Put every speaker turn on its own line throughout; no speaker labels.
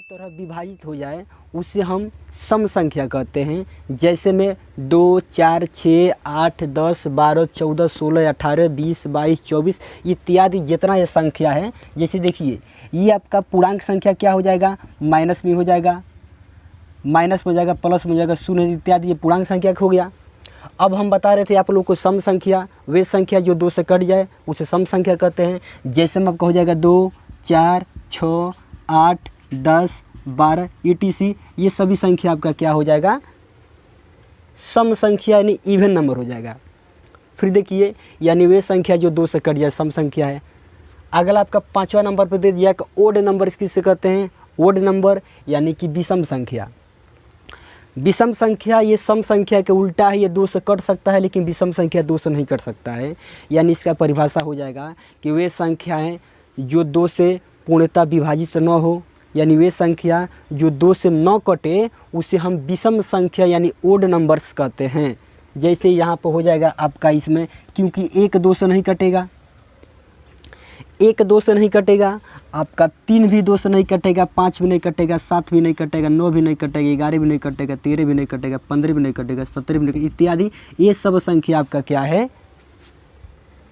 तरह विभाजित हो जाए उसे हम सम संख्या कहते हैं। जैसे में 2, 4, 6, 8, 10, 12, 14, 16, 18, 20, 22, 24 इत्यादि जितना ये संख्या है। जैसे देखिए ये आपका पूर्णांक संख्या क्या हो जाएगा, माइनस में हो जाएगा, माइनस में हो जाएगा, प्लस में हो जाएगा, शून्य इत्यादि, ये पूर्णांक संख्या हो गया। अब हम बता रहे थे आप लोग को सम संख्या, वे संख्या जो 2 से कट जाए उसे सम संख्या कहते हैं। जैसे में आपका हो जाएगा 2, 4, 6, 8, 10, 12 etc, ये सभी संख्या आपका क्या हो जाएगा, सम संख्या यानी इवन नंबर हो जाएगा। फिर देखिए यानी वे संख्या जो 2 से कट जाए सम संख्या है। अगला आपका 5वां नंबर पर दे दिया कि ओड नंबर किसे कहते हैं, ओड नंबर यानी कि विषम संख्या। विषम संख्या ये सम संख्या के उल्टा है, ये 2 से कट सकता है लेकिन विषम संख्या 2 से नहीं कट सकता है। यानी इसका परिभाषा हो जाएगा कि वे संख्याएं जो 2 से पूर्णतः विभाजित न हो, यानी वे संख्या जो 2 से न कटे उसे हम विषम संख्या यानी ओड नंबर्स कहते हैं। जैसे यहाँ पर हो जाएगा आपका इसमें, क्योंकि 1 2 से नहीं कटेगा, 1 2 से नहीं कटेगा, आपका 3 भी 2 से नहीं कटेगा, 5 भी नहीं कटेगा, 7 भी नहीं कटेगा, 9 भी नहीं कटेगा, 11 भी नहीं कटेगा, 13 भी नहीं कटेगा, 15 भी नहीं कटेगा, 17 भी नहीं इत्यादि, ये सब संख्या आपका क्या है,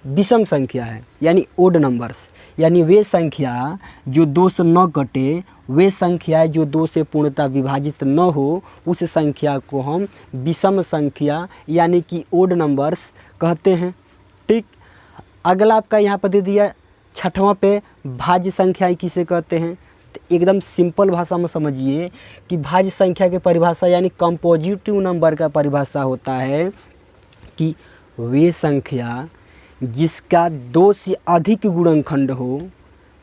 विषम संख्या है यानी ओड नंबर्स। यानी वे संख्या जो 2 से न कटे, वे संख्या जो 2 से पूर्णतः विभाजित न हो, उस संख्या को हम विषम संख्या यानी कि ओड नंबर्स कहते हैं। ठीक, अगला आपका यहाँ पर दे दिया 6वां पे भाज्य संख्याएं किसे कहते हैं। तो एकदम सिंपल भाषा में समझिए कि भाज्य संख्या की परिभाषा यानी कंपोजिटिव नंबर का परिभाषा होता है कि वे संख्या जिसका 2 से अधिक गुणनखंड हो,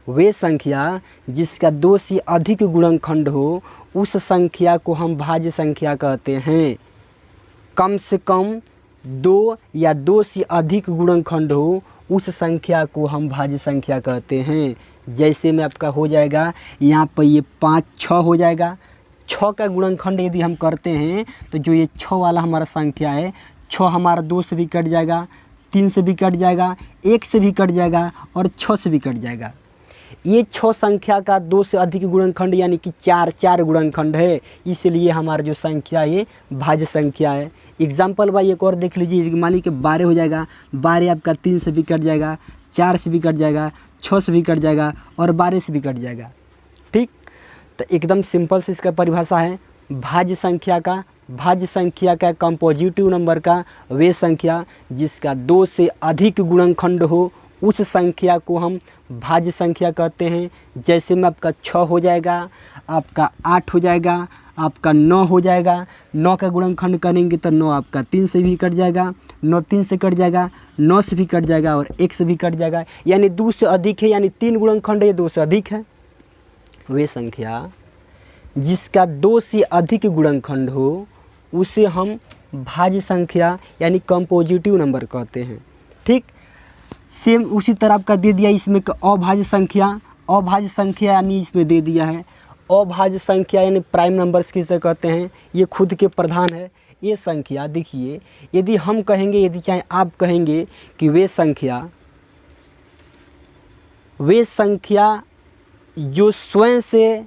वे संख्या जिसका 2 से अधिक गुणनखंड हो, उस संख्या को हम भाज्य संख्या कहते हैं। कम से कम 2 या 2 से अधिक गुणनखंड हो, उस संख्या को हम भाज्य संख्या कहते हैं। जैसे में आपका हो जाएगा यहाँ पर ये 5 6 हो जाएगा। 6 का गुणनखंड यदि हम करते हैं तो जो ये 6 वाला हमारा संख्या है, 6 हमारा 2 से भी कट जाएगा, 3 से भी कट जाएगा, 1 से भी कट जाएगा और 6 से भी कट जाएगा। ये 6 संख्या का 2 से अधिक गुणनखंड यानी कि 4 गुणनखंड है, इसलिए हमारा जो संख्या ये भाज्य संख्या है। एग्जाम्पल भाई एक और देख लीजिए, मान लीजिए कि 12 हो जाएगा, 12 आपका 3 से भी कट जाएगा, 4 से भी कट जाएगा, 6 से भी कट जाएगा और 12 से भी कट जाएगा। ठीक, तो एकदम सिंपल से इसका परिभाषा है भाज्य संख्या का। भाज्य संख्या का कंपोजिटिव नंबर का वे संख्या जिसका 2 से अधिक गुणनखंड हो, उस संख्या को हम भाज्य संख्या कहते हैं। जैसे में आपका 6 हो जाएगा, आपका 8 हो जाएगा, आपका 9 हो जाएगा। 9 का गुणनखंड करेंगे तो 9 आपका 3 से भी कट जाएगा, 9 3 से कट जाएगा, 9 से भी कट जाएगा और 1 से भी कट जाएगा। यानी 2 से अधिक है, यानी 3 गुणनखंड है, 2 से अधिक है। वे संख्या जिसका 2 से अधिक गुणनखंड हो उसे हम भाज्य संख्या यानी कंपोजिटिव नंबर कहते हैं। ठीक, सेम उसी तरह आपका दे दिया इसमें अभाज्य संख्या। अभाज्य संख्या यानी इसमें दे दिया है अभाज्य संख्या यानी प्राइम नंबर्स किसे कहते हैं, ये खुद के प्रधान है। ये संख्या देखिए, यदि हम कहेंगे, यदि चाहे आप कहेंगे कि वे संख्या जो स्वयं से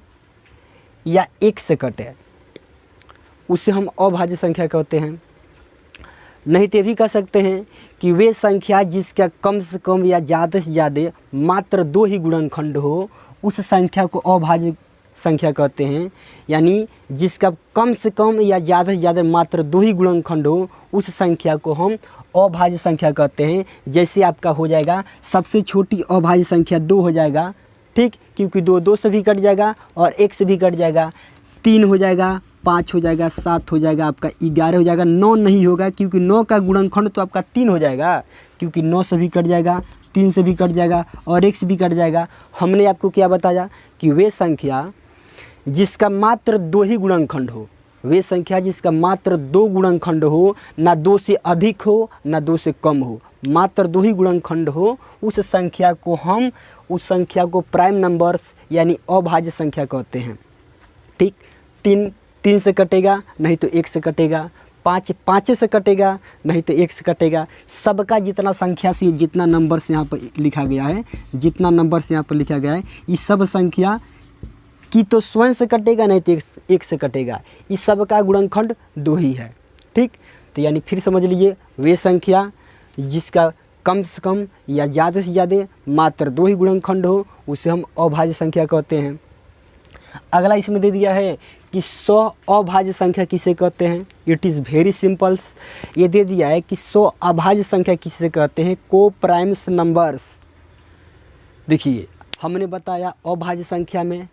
या 1 से कटे उसे हम अभाज्य संख्या कहते हैं। नहीं तो ये भी कह सकते हैं कि वे संख्या जिसका कम से कम या ज़्यादा से ज़्यादा मात्र 2 ही गुणनखंड हो, उस संख्या को अभाज्य संख्या कहते हैं। यानी जिसका कम से कम या ज़्यादा से ज़्यादा मात्र 2 ही गुणनखंड हो, उस संख्या को हम अभाज्य संख्या कहते हैं। जैसे आपका हो जाएगा सबसे छोटी अभाज्य संख्या 2 हो जाएगा। ठीक, क्योंकि 2 से भी कट जाएगा और 1 से भी कट जाएगा। 3 हो जाएगा, 5 हो जाएगा, 7 हो जाएगा, आपका 11 हो जाएगा। 9 नहीं होगा क्योंकि 9 का गुणनखंड तो आपका 3 हो जाएगा, क्योंकि 9 से भी कट जाएगा, 3 से भी कट जाएगा और 1 से भी कट जाएगा। हमने आपको क्या बताया कि वे संख्या जिसका मात्र 2 ही गुणनखंड हो, वे संख्या जिसका मात्र 2 गुणनखंड हो, ना 2 से अधिक हो ना 2 से कम हो, मात्र 2 ही गुणनखंड हो, उस संख्या को प्राइम नंबर्स यानी अभाज्य संख्या कहते हैं। ठीक, 3 से कटेगा, नहीं तो 1 से कटेगा, 5 से कटेगा, नहीं तो 1 से कटेगा। सबका जितना संख्या से जितना नंबर्स यहाँ पर लिखा गया है, ये सब संख्या कि तो स्वयं से कटेगा, नहीं तो एक से कटेगा। इस सब का गुणनखंड 2 ही है। ठीक, तो यानी फिर समझ लीजिए वे संख्या जिसका कम से कम या ज़्यादा से ज़्यादा मात्र 2 ही गुणनखंड हो उसे हम अभाज्य संख्या कहते हैं। अगला इसमें दे दिया है कि 100 अभाज्य संख्या किसे कहते हैं। It is very symbols. ये दे दिया है कि 100 अभाज्य संख्या किसे कहते हैं, को प्राइम्स नंबर्स। देखिए हमने बताया अभाज्य संख्या में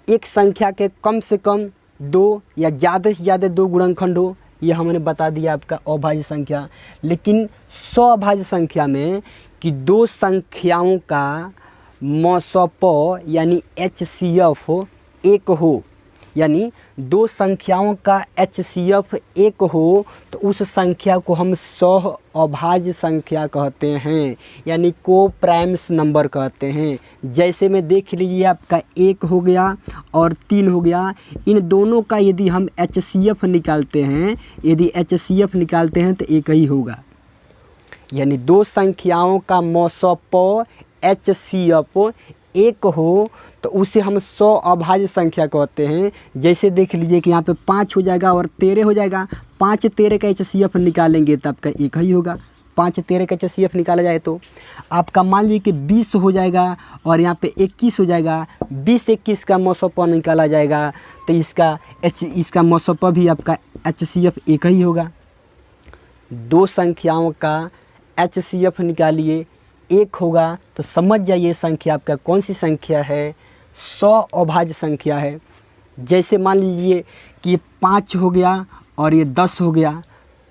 एक संख्या के कम से कम 2 या ज़्यादा से ज़्यादा 2 गुणनखंड हो, ये हमने बता दिया आपका अभाज्य संख्या। लेकिन 100 अभाज्य संख्या में कि 2 संख्याओं का मसप यानी HCF 1 हो, यानी 2 संख्याओं का HCF 1 हो तो उस संख्या को हम 100 अभाज्य संख्या कहते हैं, यानी को प्राइम्स नंबर कहते हैं। जैसे में देख लीजिए आपका 1 हो गया और 3 हो गया, इन दोनों का यदि हम HCF निकालते हैं, यदि HCF निकालते हैं तो 1 ही होगा। यानी 2 संख्याओं का मसप HCF 1 हो तो उसे हम 100 अभाज्य संख्या कहते हैं। जैसे देख लीजिए कि यहाँ पे 5 हो जाएगा और 13 हो जाएगा, 5 13 का HCF निकालेंगे तो आपका 1 ही होगा। 5 13 का HCF निकाला जाए तो आपका मान लीजिए कि 20 हो जाएगा और यहाँ पे 21 हो जाएगा, 20 21 का मसप निकाला जाएगा तो इसका मसप भी आपका HCF 1 ही होगा। 2 संख्याओं का HCF निकालिए 1 होगा तो समझ जाइए संख्या आपका कौन सी संख्या है, 100 अभाज्य संख्या है। जैसे मान लीजिए कि 5 हो गया और ये 10 हो गया,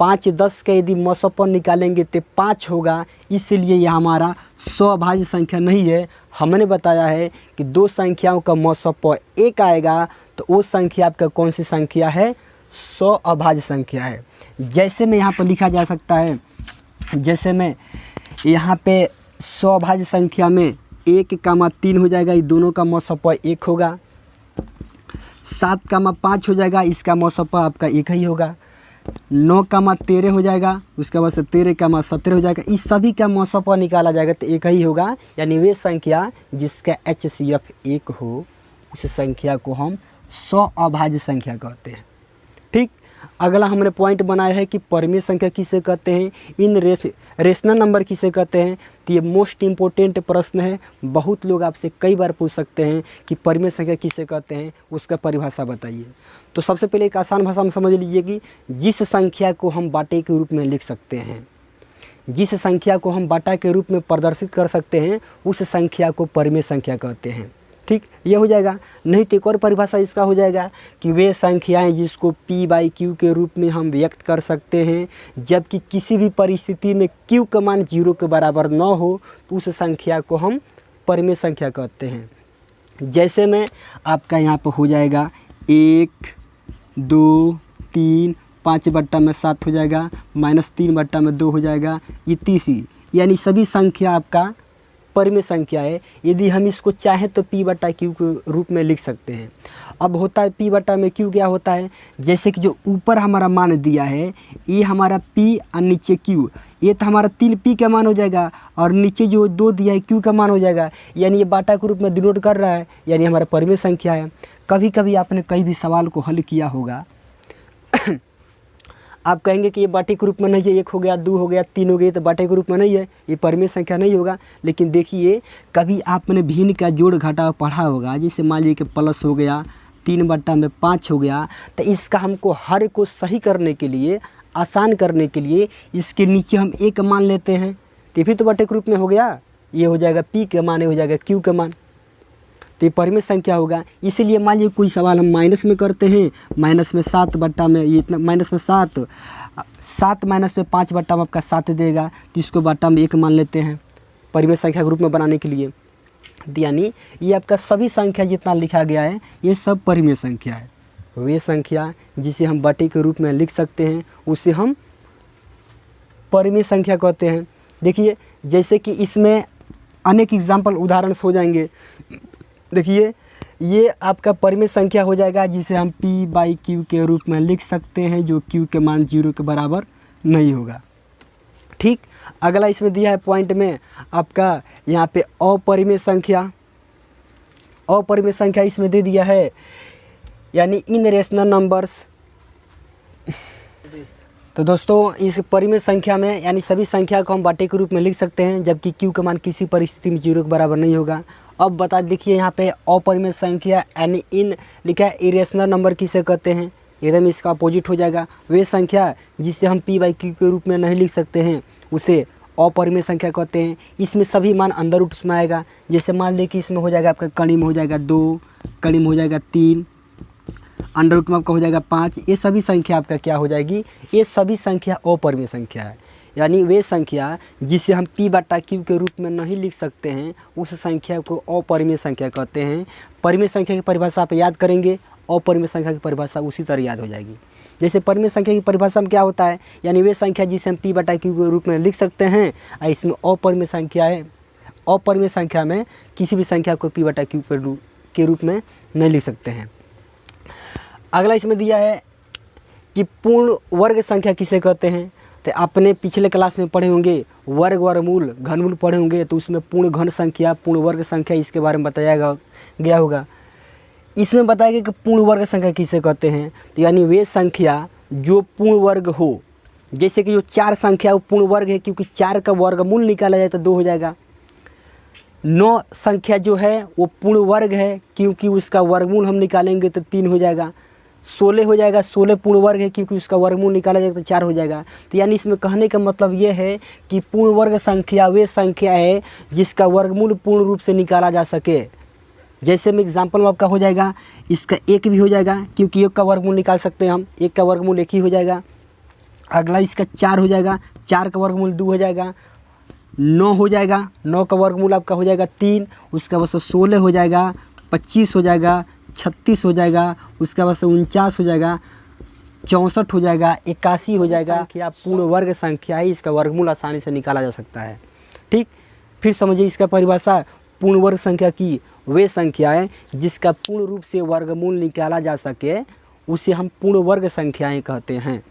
5 10 का यदि मसप निकालेंगे तो 5 होगा, इसलिए यह हमारा 100 अभाज्य संख्या नहीं है। हमने बताया है कि 2 संख्याओं का मसप 1 आएगा तो वो संख्या आपका कौन सी संख्या है, 100 अभाज्य संख्या है। जैसे में यहाँ पर लिखा जा सकता है, जैसे में यहाँ पे 100 अभाज्य संख्या में 1, 3 हो जाएगा, ये दोनों का मसप 1 होगा। 7, 5 हो जाएगा, इसका मसप आपका 1 ही होगा। 9, 13 हो जाएगा, उसके बाद से 13, 17 हो जाएगा। इस सभी का मसप निकाला जाएगा तो 1 ही होगा। यानी वे संख्या जिसका HCF 1 हो उस संख्या को हम 100 अभाज्य संख्या कहते हैं। ठीक, अगला हमने पॉइंट बनाया है कि परिमेय संख्या किसे कहते हैं, इन रेशनल नंबर किसे कहते हैं। तो ये मोस्ट इम्पोर्टेंट प्रश्न है, बहुत लोग आपसे कई बार पूछ सकते हैं कि परिमेय संख्या किसे कहते हैं, उसका परिभाषा बताइए। तो सबसे पहले एक आसान भाषा में समझ लीजिए कि जिस संख्या को हम बाटे के रूप में लिख सकते हैं, जिस संख्या को हम बाटा के रूप में प्रदर्शित कर सकते हैं उस संख्या को परिमेय संख्या कहते हैं। ठीक, ये हो जाएगा। नहीं तो एक और परिभाषा इसका हो जाएगा कि वे संख्याएं जिसको P/Q के रूप में हम व्यक्त कर सकते हैं, जबकि किसी भी परिस्थिति में Q का मान 0 के बराबर न हो तो उस संख्या को हम परिमेय संख्या कहते हैं। जैसे में आपका यहाँ पर हो जाएगा 1 2 3 5/7 हो जाएगा, -3/2 हो जाएगा, ये तीसरी, यानी सभी संख्या आपका परिमेय संख्या है। यदि हम इसको चाहें तो P/Q के रूप में लिख सकते हैं। अब होता है P/Q क्या होता है, जैसे कि जो ऊपर हमारा मान दिया है ये हमारा P और नीचे Q, ये तो हमारा 3 P का मान हो जाएगा और नीचे जो 2 दिया है Q का मान हो जाएगा, यानी ये बाटा के रूप में डिनोट कर रहा है, यानी हमारा परिमेय संख्या है। कभी कभी आपने कई भी सवाल को हल किया होगा आप कहेंगे कि ये बाटे के रूप में नहीं है, 1 हो गया, 2 हो गया, 3 हो गया, तो बाटे के रूप में नहीं है, ये परिमेय संख्या नहीं होगा। लेकिन देखिए कभी आपने भिन्न का जोड़ घटाव पढ़ा होगा, जैसे मान लीजिए कि प्लस हो गया, 3/5 हो गया, तो इसका हमको हर को सही करने के लिए, आसान करने के लिए इसके नीचे हम 1 मान लेते हैं, तो फिर तो बाटे के रूप में हो गया। ये हो जाएगा P का मान, ये हो जाएगा Q का मान, तो ये परिमेय संख्या होगा। इसीलिए मान लीजिए कोई सवाल हम माइनस में करते हैं, माइनस में 7 बट्टा में ये इतना, माइनस में 7 माइनस में 5 बट्टा में आपका 7 देगा, तो इसको बट्टा में 1 मान लेते हैं परिमेय संख्या के रूप में बनाने के लिए। यानी ये आपका सभी संख्या जितना लिखा गया है ये सब परिमेय संख्या है। वे संख्या जिसे हम बटे के रूप में लिख सकते हैं उसे हम परिमेय संख्या कहते हैं। देखिए जैसे कि इसमें अनेक एग्जाम्पल उदाहरण हो जाएंगे। देखिए ये आपका परिमेय संख्या हो जाएगा जिसे हम P/Q के रूप में लिख सकते हैं, जो Q के मान 0 के बराबर नहीं होगा। ठीक, अगला इसमें दिया है पॉइंट में आपका यहाँ पे अपरिमेय संख्या। अपरिमेय संख्या इसमें दे दिया है, यानी इन रेशनल नंबर्स। तो दोस्तों इस परिमेय संख्या में यानी सभी संख्या को हम बाटे के रूप में लिख सकते हैं, जबकि क्यू का मान किसी परिस्थिति में 0 के बराबर नहीं होगा। अब बता देखिए यहाँ पे अपरिमेय संख्या यानी इन लिखा है, इरेशनल नंबर किसे कहते हैं, एकदम इसका अपोजिट हो जाएगा। वे संख्या जिसे हम p बाई क्यू के रूप में नहीं लिख सकते हैं उसे अपरिमेय संख्या कहते हैं। इसमें सभी मान अंदर रूप में आएगा। जैसे मान लीजिए कि इसमें हो जाएगा आपका कड़ी में हो जाएगा 2, कड़ी में हो जाएगा 3, अंडर रूट में आपका हो जाएगा 5। ये सभी संख्या आपका क्या हो जाएगी, ये सभी संख्या अपरिमेय संख्या है। यानी वे संख्या जिसे हम p बटा क्यू के रूप में नहीं लिख सकते हैं उस संख्या को अपरिमेय संख्या कहते हैं। परिमेय संख्या की परिभाषा आप याद करेंगे, अपरिमेय संख्या की परिभाषा उसी तरह याद हो जाएगी। जैसे परिमेय संख्या की परिभाषा में क्या होता है, यानी वे संख्या जिसे हम p बटा क्यू के रूप में लिख सकते हैं, और इसमें अपरिमेय संख्या है। अपरिमेय संख्या में किसी भी संख्या को p बटा क्यू के रूप में नहीं लिख सकते हैं। अगला इसमें दिया है कि पूर्ण वर्ग संख्या किसे कहते हैं। तो आपने पिछले क्लास में पढ़े होंगे वर्ग, वर्गमूल, घनमूल पढ़े होंगे, तो उसमें पूर्ण घन संख्या, पूर्ण वर्ग संख्या इसके बारे में बताया गया होगा। इसमें बताया गया कि पूर्ण वर्ग संख्या किसे कहते हैं, तो यानी वे संख्या जो पूर्ण वर्ग हो। जैसे कि जो 4 संख्या वो पूर्ण वर्ग है, क्योंकि 4 का वर्गमूल निकाला जाए तो 2 हो जाएगा। 9 संख्या जो है वो पूर्ण वर्ग है, क्योंकि उसका वर्गमूल हम निकालेंगे तो 3 हो जाएगा। 16 हो जाएगा, 16 पूर्ण वर्ग है, क्योंकि उसका वर्गमूल निकाला जाएगा तो 4 हो जाएगा। तो यानी इसमें कहने का मतलब ये है कि पूर्ण वर्ग संख्या वे संख्या है जिसका वर्गमूल पूर्ण रूप से निकाला जा सके। जैसे में एग्जाम्पल में आपका हो जाएगा, इसका 1 भी हो जाएगा, क्योंकि 1 का वर्गमूल निकाल सकते हैं हम, 1 का वर्गमूल 1 ही हो जाएगा। अगला इसका 4 हो जाएगा, 4 का वर्गमूल 2 हो जाएगा। 9 हो जाएगा, 9 का वर्गमूल आपका हो जाएगा 3, उसका बस 16 हो जाएगा, 25 हो जाएगा, 36 हो जाएगा, उसका बस 49 हो जाएगा, 64 हो जाएगा, 81 हो जाएगा। कि आप पूर्ण वर्ग संख्या है, इसका वर्गमूल आसानी से निकाला जा सकता है। ठीक, फिर समझिए इसका परिभाषा। पूर्ण वर्ग संख्या की वे संख्याएं जिसका पूर्ण रूप से वर्गमूल निकाला जा सके उसे हम पूर्ण वर्ग संख्याएं कहते हैं।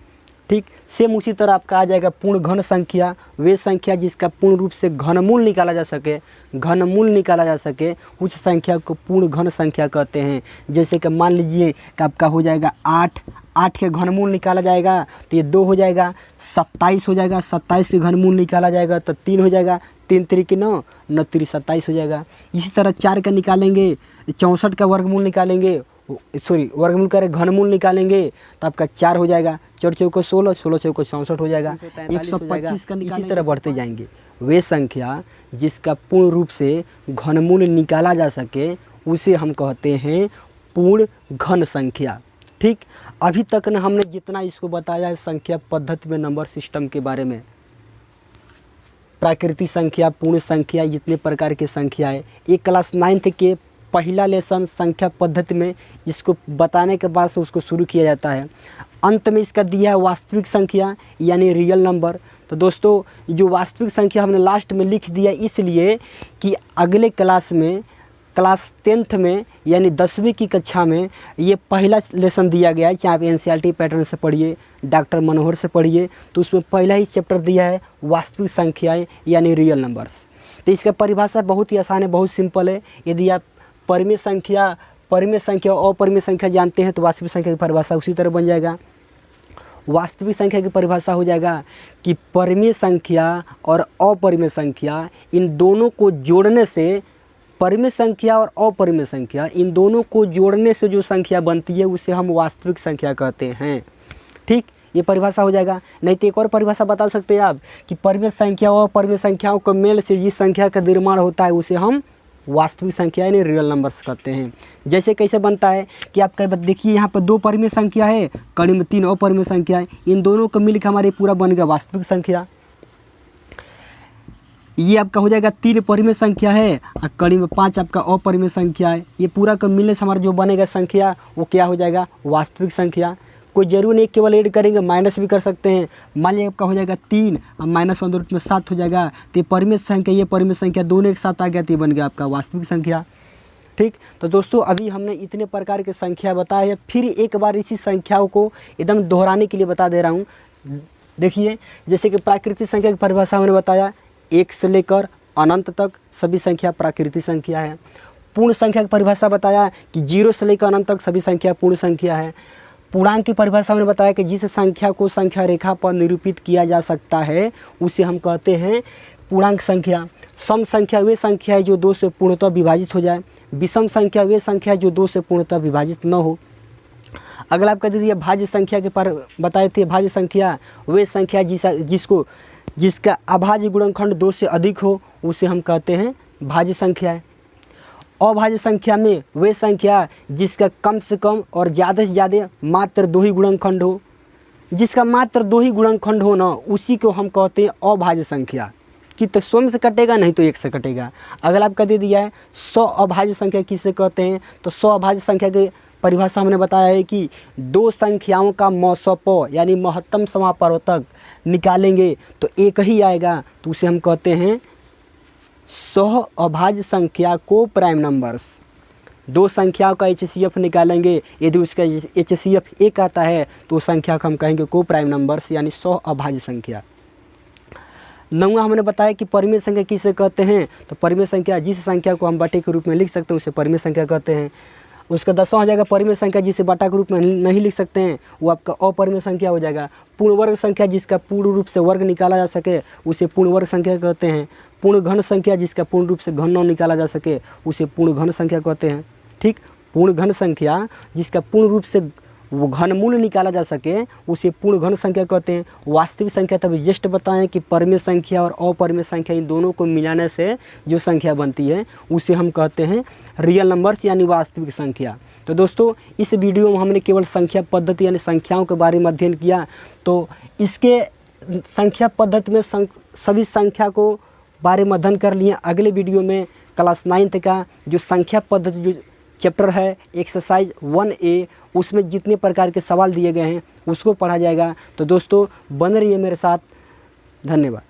ठीक, सेम उसी तरह आपका आ जाएगा पूर्ण घन संख्या, वे संख्या जिसका पूर्ण रूप से घनमूल निकाला जा सके, घनमूल निकाला जा सके उस संख्या को पूर्ण घन संख्या कहते हैं। जैसे कि मान लीजिए कि आपका हो जाएगा 8, 8 के घनमूल निकाला जाएगा तो ये 2 हो जाएगा। 27 हो जाएगा, 27 के घनमूल निकाला जाएगा तो 3 हो जाएगा। 3 3 9, 9 3 27 हो जाएगा। इसी तरह 4 का निकालेंगे, 64 का वर्गमूल निकालेंगे, वर्गमूल करे घनमूल निकालेंगे तो आपका 4 हो जाएगा। 4 चौको 16, 16 चौको 64 हो जाएगा। 125 का इसी तरह बढ़ते जाएंगे। वे संख्या जिसका पूर्ण रूप से घनमूल निकाला जा सके उसे हम कहते हैं पूर्ण घन संख्या। ठीक, अभी तक न हमने जितना इसको बताया है संख्या पद्धति में, नंबर सिस्टम के बारे में, प्राकृतिक संख्या, पूर्ण संख्या, जितने प्रकार की संख्या है, एक क्लास 9th के पहला लेसन संख्या पद्धति में इसको बताने के बाद से उसको शुरू किया जाता है। अंत में इसका दिया है वास्तविक संख्या यानी रियल नंबर। तो दोस्तों जो वास्तविक संख्या हमने लास्ट में लिख दिया इसलिए कि अगले क्लास में, क्लास 10th में यानी 10वीं की कक्षा में ये पहला लेसन दिया गया है। चाहे आप NCERT पैटर्न से पढ़िए, डॉक्टर मनोहर से पढ़िए, तो उसमें पहला ही चैप्टर दिया है वास्तविक संख्याएँ यानी रियल नंबर्स। तो इसका परिभाषा बहुत ही आसान है, बहुत सिंपल है। यदि आप परिमेय संख्या और अपरिमेय संख्या जानते हैं तो वास्तविक संख्या की परिभाषा उसी तरह बन जाएगा। वास्तविक संख्या की परिभाषा हो जाएगा कि परिमेय संख्या और अपरिमेय संख्या इन दोनों को जोड़ने से, परिमेय संख्या और अपरिमेय संख्या इन दोनों को जोड़ने से जो संख्या बनती है उसे हम वास्तविक संख्या कहते हैं। ठीक, ये परिभाषा हो जाएगा। नहीं तो एक और परिभाषा बता सकते हैं आप कि परिमेय संख्या और अपरिमेय संख्याओं के मेल से जिस संख्या का निर्माण होता है उसे हम वास्तविक संख्या यानी रियल नंबर्स कहते हैं। जैसे कैसे बनता है कि आप कई बार देखिए यहाँ पर 2 परिमेय संख्या है, कड़ी में 3 अपरिमेय संख्या है, इन दोनों को मिलकर हमारे पूरा बन गया वास्तविक संख्या। ये आपका हो जाएगा 3 परिमेय संख्या है और कड़ी में 5 आपका अपरिमेय संख्या है। ये पूरा का मिलने से हमारा जो बनेगा संख्या वो क्या हो जाएगा, वास्तविक संख्या। कोई जरूर नहीं केवल ऐड करेंगे, माइनस भी कर सकते हैं। मान लिया आपका हो जाएगा 3 और -1 में 7 हो जाएगा, तो ये परिमेय संख्या, ये परिमेय संख्या दोनों एक साथ आ गया तो ये बन गया आपका वास्तविक संख्या। ठीक, तो दोस्तों अभी हमने इतने प्रकार के संख्या बताए हैं। फिर एक बार इसी संख्याओं को एकदम दोहराने के लिए बता दे रहा हूँ। देखिए जैसे कि प्राकृतिक संख्या की परिभाषा हमने बताया, 1 से लेकर अनंत तक सभी संख्या प्राकृतिक संख्या है। पूर्ण संख्या की परिभाषा बताया कि 0 से लेकर अनंत तक सभी संख्या पूर्ण संख्या है। पूर्णांक की परिभाषा मैंने बताया कि जिस संख्या को संख्या रेखा पर निरूपित किया जा सकता है उसे हम कहते हैं पूर्णांक संख्या। सम संख्या वे संख्या है जो 2 से पूर्णतः विभाजित हो जाए। विषम संख्या वे संख्या है जो 2 से पूर्णतः विभाजित न हो। अगला आप कह दीजिए भाज्य संख्या के पर बताए थे, भाज्य संख्या वे संख्या जिसका अभाज्य गुणनखंड 2 से अधिक हो उसे हम कहते हैं भाज्य संख्या है। अभाज्य संख्या में वे संख्या जिसका कम से कम और ज़्यादा से ज़्यादा मात्र 2 ही गुणनखंड हो। जिसका मात्र 2 ही गुणनखंड हो ना, उसी को हम कहते हैं अभाज्य संख्या। कि तो स्वयं से कटेगा, नहीं तो 1 से कटेगा। अगर आपका दे दिया है 100 अभाज्य संख्या किसे कहते हैं, तो 100 अभाज्य संख्या की परिभाषा हमने बताया है कि 2 संख्याओं का मौसप यानी महत्तम समापवर्तक निकालेंगे तो 1 ही आएगा, तो उसे हम कहते हैं 100 अभाज्य संख्या को प्राइम नंबर्स। 2 संख्याओं का HCF निकालेंगे, यदि उसका HCF 1 आता है तो उस संख्या को हम कहेंगे को प्राइम नंबर्स यानी 100 अभाज्य संख्या। 9वां हमने बताया कि परिमेय संख्या किसे कहते हैं, तो परिमेय संख्या जिस संख्या को हम बटे के रूप में लिख सकते हैं उसे परिमेय संख्या कहते हैं। उसका 10वां हो जाएगा परिमेय संख्या जिसे बटा के रूप में नहीं लिख सकते हैं, वो आपका अपरिमेय संख्या हो जाएगा। पूर्ण वर्ग संख्या जिसका पूर्ण रूप से वर्ग निकाला जा सके उसे पूर्ण वर्ग संख्या कहते हैं। पूर्ण घन संख्या जिसका पूर्ण रूप से घन न निकाला जा सके उसे पूर्ण घन संख्या कहते हैं। ठीक, पूर्ण घन संख्या जिसका पूर्ण रूप से वो घनमूल निकाला जा सके उसे पूर्ण घन संख्या कहते हैं। वास्तविक संख्या तभी जस्ट बताएं कि परिमेय संख्या और अपरिमेय संख्या इन दोनों को मिलाने से जो संख्या बनती है उसे हम कहते हैं रियल नंबर्स यानी वास्तविक संख्या। तो दोस्तों इस वीडियो में हमने केवल संख्या पद्धति यानी संख्याओं के बारे में अध्ययन किया। तो इसके संख्या पद्धति में सभी संख्या को बारे में अध्ययन कर लिए। अगले वीडियो में क्लास 9 का जो संख्या पद्धति जो चैप्टर है एक्सरसाइज 1A उसमें जितने प्रकार के सवाल दिए गए हैं उसको पढ़ा जाएगा। तो दोस्तों बने रहिए मेरे साथ। धन्यवाद।